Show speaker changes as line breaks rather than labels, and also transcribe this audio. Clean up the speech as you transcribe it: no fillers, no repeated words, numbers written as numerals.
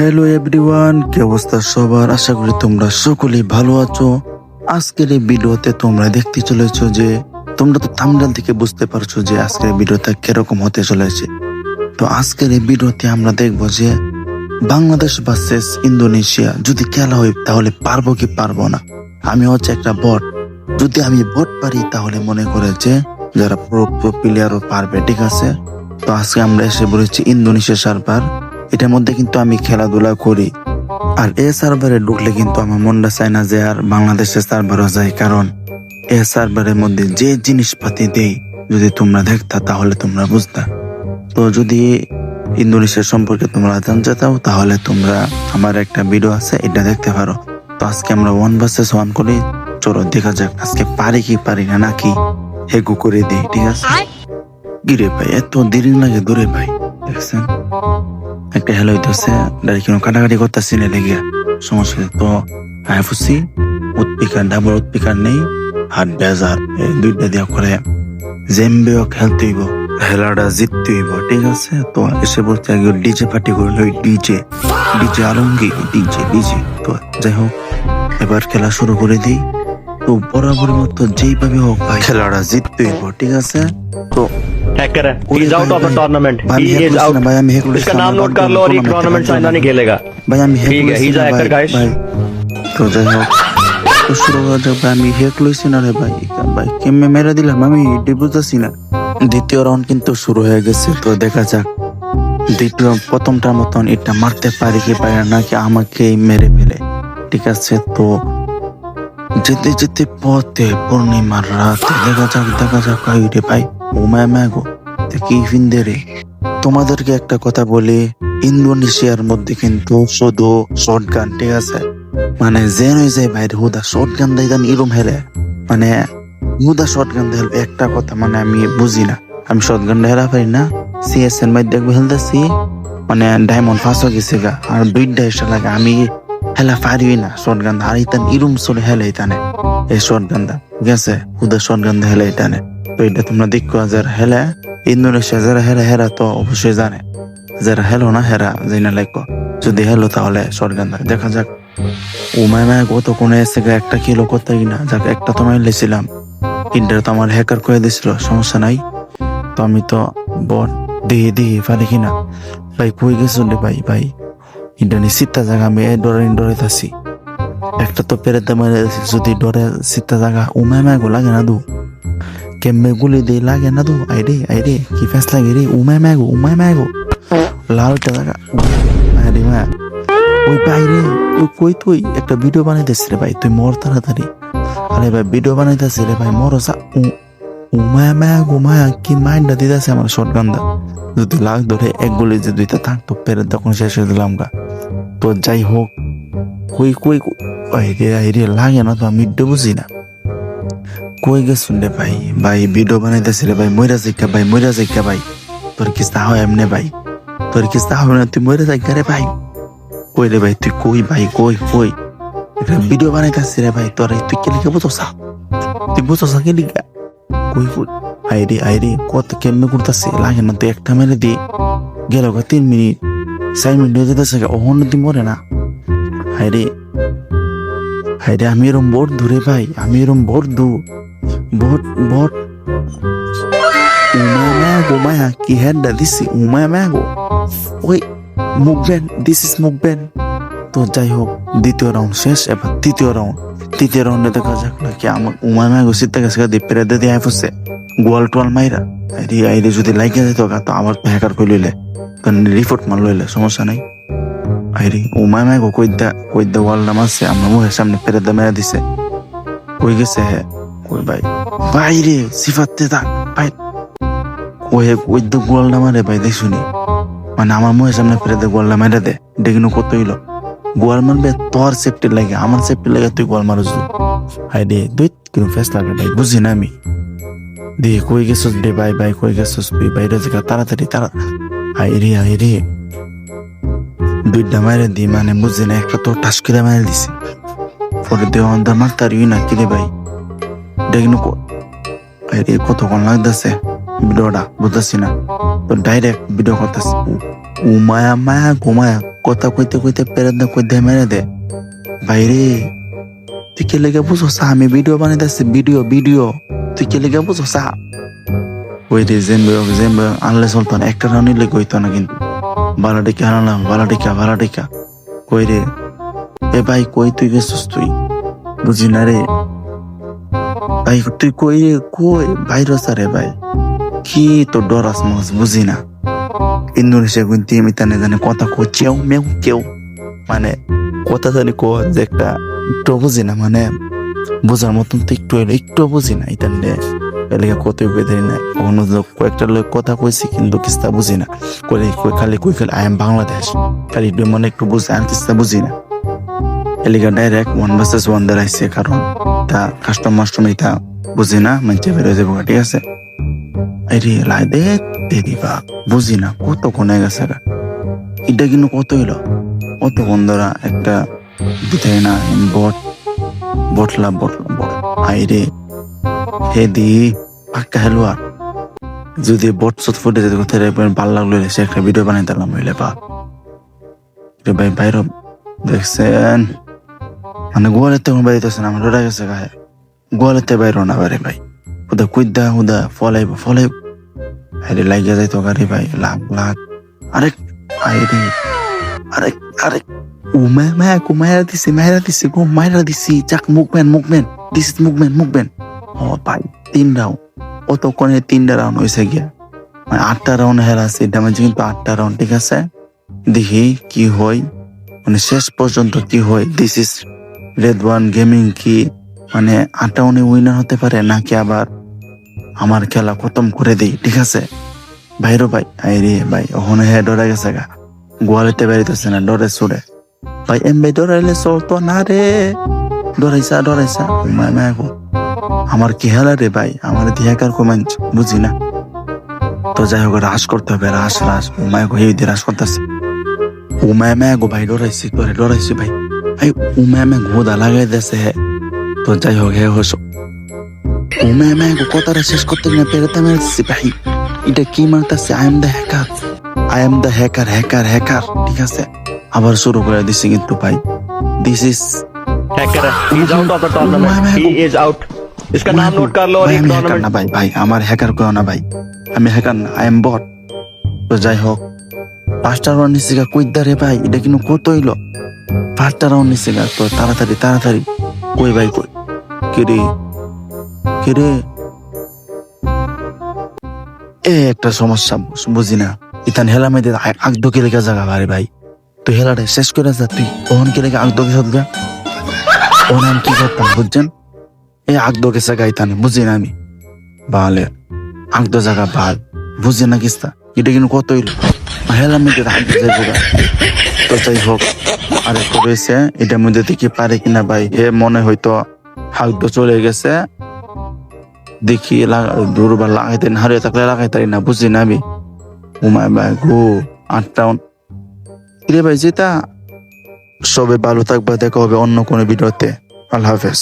Hello everyone, কি অবস্থা সবার? আশা করি তোমরা সকলেই ভালো আছো। আজকের এই ভিডিওতে তোমরা দেখতে চলেছো যে তোমরা তো থাম্বনেল থেকে বুঝতে পারছো যে আজকের ভিডিওটা কিরকম হতে চলেছে। তো আজকের এই ভিডিওতে আমরা দেখবো যে বাংলাদেশ ভার্সেস ইন্দোনেশিয়া যদি খেলা হয় তাহলে পারবো কি পারবো না। আমি হচ্ছে একটা বট, যদি আমি বট পারি তাহলে মনে করে যে যারা প্রো প্লেয়ারও পারবে, ঠিক আছে। তো আজকে আমরা এসে বলেছি ইন্দোনেশিয়া সার্ভার। এটার মধ্যে কিন্তু আমি খেলাধুলা করি, আর এ সার্ভারে ঢুকলে কিন্তু আমার মনটা চায় না যে আর বাংলাদেশের সার্ভারও যায়, কারণ এ সার্ভারের মধ্যে যে জিনিসপাতি দেই যদি তোমরা দেখতা তাহলে তোমরা বুঝতা। তো যদি ইন্দোনেশিয়া সম্পর্কে তোমরা জানতে চাও তাহলে তোমরা আমার একটা ভিডিও আছে, এটা দেখতে পারো। তো আজকে আমরা 1 ভার্সেস 1 করি, চলো দেখা যাক আজকে পারি কি পারি না, নাকি হেগু করে দিই, ঠিক আছে। গিরে ভাই এত দেরি লাগে দূরে ভাই, দেখছেন একটা হেলো হইতেছে কোনো কাটাকাটি করতেছি না লেগে সমস্যা নেই। তো আইফুসি উৎপিকার ডাবল উৎপিকার নেই, হাত বেজার এই দুইটা দিয়া করে জেম্বেও খেলতে হইব, হেলাটা জিততে হইব, ঠিক আছে। তো এসে বলতে আগে ডিজে পার্টি করলো, DJ DJ Alamgir DJ DJ. তো যাই হোক এবার খেলা শুরু করে দিই। তো বরাবর মতো যেইভাবে হোক ভাই খেলাটা জিততে হইব, ঠিক আছে। তো
हैकर है, he is out of the tournament, he is out।
भाई हम हैक
इसका नाम नोट कर लो और ये टूर्नामेंट से आइंदा नहीं खेलेगा।
भाई हम हैक
ठीक है, he is a hacker guys।
তো যাই হোক তো শুরু করা যাক ভাই। আমি হ্যাক লইছি না রে ভাই, ভাই কেমনে মেরে দিলাম আমি এটাই বুঝতেছি না। দ্বিতীয় রাউন্ড কিন্তু শুরু হয়ে গেছে, তো দেখা যাক দ্বিতীয় প্রথমটার মতন এটা মারতে পারি কি পারি না, নাকি আমাকে মেরে ফেলে, ঠিক আছে। তো যেতে যেতে পথে পূর্ণিমার রাতে দেখা যাক রে ভাই উমায় ম্যাগো কি ফিন্দে রে। তোমাদেরকে একটা কথা বলি, ইন্দোনেশিয়ার মধ্যে কিন্তু শুধু শর্ট গান, ঠিক আছে। মানে জেন হয়ে যায় ভাই, হুদা শর্ট গান দেয় এরম হেলে, মানে হুদা শর্ট গান দেয়। একটা কথা মানে আমি বুঝি না, আমি শর্ট গান হেরা পারি না। সিএস এর মধ্যে দেখবো হেলতেছি মানে ডায়মন্ড ফাঁস হয়ে গেছে গা, আর দুইটা এসে লাগে আমি হেলা পারি না শর্ট গান। আর ইতান ইরুম চলে হেলে ইতানে এই শর্ট গান্দা, ঠিক আছে। হুদা শর্ট গান হেলে ইতানে। তো এটা তোমরা দেখো যারা হেলে ইন্দোনেশিয়া যারা হেরা তো অবশ্যই জানে, যারা হেলো না হেরা জানা লাগবো। যদি হেলো তাহলে শর্ট গান দেখা যাক। উমায় মায় গত কোন এসে একটা কিলো করতে না যাক, একটা তো মাইলেছিলাম, তিনটা তো আমার হ্যাকার করে দিছিল, সমস্যা নাই। তো আমি তো বট দিহি পারি কিনা ভাই, কই গেছো রে ভাই, ভাই ইন্টারনি সিটটা জায়গা আমি ডরে থাকি একটা তো পেরে মারে, যদি ডরে সিটটা জায়গা উমায় মায় গো লাগে না দু কেমনে গুলি দিয়ে লাগে না দু। আইরে কি ফেস লাগে রে, উমায় মায় গো লালটা জায়গা আরে মা ওই বাইরে ওই কই তুই একটা ভিডিও বানাইতেছি রে ভাই, তুই মর তাড়াতাড়ি। আরে ভাই ভিডিও বানাইতেছি রে ভাই, মর উমায়া কি মাইন্ডটা দিতেছে আমার শর্ট গান্দা। যদি লাগ ধরে এক গুলি যে দুইটা থাকতো পেরে তখন শেষ হয়ে দিলাম গা। তো যাই হোক কই আইরে লাগে না তো, আমি বুঝি না কই গেছুন রে ভাই। ভাই ভিডিও বানাইতেছি রে ভাই, মইরা যাইকা ভাই, তোর কিস্তা হয় এমনে ভাই, তোর কিস্তা হবে না, তুই মইরা যাইকা রে ভাই। কই রে ভাই তুই কই ভাই, কই এটা ভিডিও বানাইতেছি রে ভাই, তোর তুই কে লিখে বুঝোসা, তুই বুঝোসা কে লিখা কই আইরে কত কেমনে করতেছে লাগে না। তুই একটা মেরে দি গেল 3 মিনিট 4 মিনিট হয়ে যেতেছে, ওহন তুই মরে না। হাইরে আমি এরম বোর্ড দূরে ভাই, আমি এরম বোর্ড বট উমায়া কি হেডটা দিছি, উমায়া ওই মুভমেন্ট, দিস ইজ মুভমেন্ট। তো যাই হোক দ্বিতীয় রাউন্ড শেষ, এবার তৃতীয় রাউন্ডে দেখা যাক নাকি আমার উমায়া সিদ্ধা গেছে পেরে দিয়ে আইফসে গোয়াল টোয়াল মাইরা। আইরে যদি লাইকে যেত তো আমার তো হ্যাকার কই লইলে রিপোর্ট মার লইলে সমস্যা নাই। আইরে উমায়া কইদা ওয়ালটা মারছে আমার মুখের সামনে পেরে মেরা দিছে, কই গেছে হ্যাঁ কই ভাই বাইরে সিফাতে থাক ভাই, কইদা গোয়ালটা মারে ভাই দেখ শুনি, মানে আমার মুখের সামনে পেরে গোয়ালটা মেরে দে। এটা কিন্তু কত হইলো গোয়াল মারবে তোর সেফটি লাগে, আমার সেফটি লাগে তুই গোয়াল মারছ। হাইরে দুই কিন্তু ফেস লাগে ভাই, বুঝি না আমি। দিয়ে কই গেছস রে ভাই কই গেছস তুই বাইরে থেকে তাড়াতাড়ি আইরে দুইটা মারে দি, মানে বুঝি না একটা তো টাস করে মারে দিছে, পরে দেহ অন্ধার মারতারি না কিরে ভাই। দেখুন আইরে কতক্ষণ লাগতেছে ভিডিওটা বুঝতেছি না, তো ডাইরেক্ট ভিডিও করতেছি উমায়া মায়া ঘুমায়া কথা কইতে কইতে পেরে দে কই দে মেরে দে বাইরে তুই কে লেগে বুঝো আমি ভিডিও বানাইতেছি ভিডিও ভিডিও তুই কে লেগে বুঝো ওই রে জেম্বে আনলে চলতো না একটা রাউন্ড নিলে কইতো না কিন্তু বালাটিকা আনলাম বালাটিকা কই রে এ ভাই কই তুই গেছিস তুই বুঝি না রে ভাই তুই কই রে কই বাইরে সারে ভাই কি তো ডরাস মাস বুঝি না ইন্দোনেশিয়া গুনতি আমি তানে জানে কথা কো চেউ মেউ কেউ মানে কথা জানি কো যে একটা একটু বুঝি না মানে বোঝার মতন তো একটু বুঝি না এটা এলাকা কত বেঁধে নাই অন্য কয়েকটা লোক কথা কইছি কিন্তু কিস্তা বুঝি না খালি আই এম বাংলাদেশ খালি মানে একটু বুঝি আর কিস্তা বুঝি না এলাকা ডাইরেক্ট 1 vs 1 দাঁড়াইছে কারণ তা কাস্টম এটা বুঝি না মানে বেরোয় যাবো ঠিক আছে আরে লাই দে দিবা বুঝি না কত কোনে গেছে এটা কিন্তু কত হইলো কত বন্ধুরা একটা দিতে না বটলা আইরে হে দি পাক্কা হেলুয়ার যদি বট সত ফুটে যেতে কোথায় ভাল লাগলো সে একটা ভিডিও বানাই দিলাম হইলে বা ভাই বাইরে দেখছেন মানে গোয়ালেতে কোনো বাড়িতেছে না আমার ডরা গেছে গায়ে গোয়ালেতে বাইরে না বারে ভাই হুদা হুদা ফলাইব আরে লাগিয়া যাইতো গাড়ি ভাই লাখ আরে আইরে আরে মায়েরা দিছি যাক মুভমেন্ট দিস ইজ মুভমেন্ট ও ভাই 3 রাউন্ড অতক্ষণে 3টা রাউন্ড হয়েছে গিয়া মানে 8টা রাউন্ড হেরাছে ড্যামেজ কিন্তু 8টা রাউন্ড ঠিক আছে দেখি কি হয় মানে শেষ পর্যন্ত কি হয় this is red one gaming কি মানে 8টা উনি উইনার হতে পারে নাকি আবার আমার খেলা খতম করে দেই ঠিক আছে ভাইরো ভাই আইরে ভাই ওখানে ডরা গেছে গা গোয়ালেতে বেরিতেছে না ডরে সুরে ভাই ভাই ডরাইলে চলতো না রে ডরাইছা মায়া গো আমার কি হেলা রে ভাই আমার দিহাকার কমেন্ট বুঝি না তো যাই হোক রাস করতে হবে রাস মায়া গো এই রাস করতেছে মায়া গো ভাই ডরাইছি ভাই মায়া ঘোদা লাগাই দিয়েছে তো যাই হোক হে হোস মায়া গো কথাটা শেষ করতে না পেরেতে মেরেছি ভাই এটা কি মারতেছে আই এম দ্য হ্যাকার ঠিক আছে আবার শুরু করে দিছি কিন্তু ভাই দিস ইজ
हैकर है he is out of the tournament he is out इसका नाम नोट कर लो और ये टूर्नामेंट
না ভাই আমার হ্যাকার কো না ভাই আমি হ্যাকার না আই এম বট তো যাই হোক 5টা রাউন্ড নিছি গা কইদা রে ভাই এটা কিন্তু কত হইলো 5টা রাউন্ড নিছি গা তো তাড়াতাড়ি কই ভাই কই কিরে একটা সমস্যা বুঝি না ইতান হেলা মেয়েদের আগদকে লেগে জায়গা ভাই তুই হেলাটা শেষ করে যা তুই ওহন কে লেগে আগদকে সদগা ওহন আমি কি করতাম বুঝছেন আগদকে জায়গা ইতানে বুঝি না আমি বালে আগদ জায়গা ভাল বুঝি না কিস্তা এটা কিন্তু কত হইল হেলা মেয়েদের আগদ যাইব তো যাই হোক আরেকটা রয়েছে এটার মধ্যে থেকে পারে কিনা ভাই মনে হয়তো আগদ চলে গেছে দেখি দুর্বার লাগাইতে হারিয়ে থাকলে লাগাইতারি না বুঝি না আমি উমায় ভাই গো 8টা রে ভাই যেটা সবে ভালো থাকবা দেখা হবে অন্য কোনো ভিডিওতে আল্লাহ হাফেজ।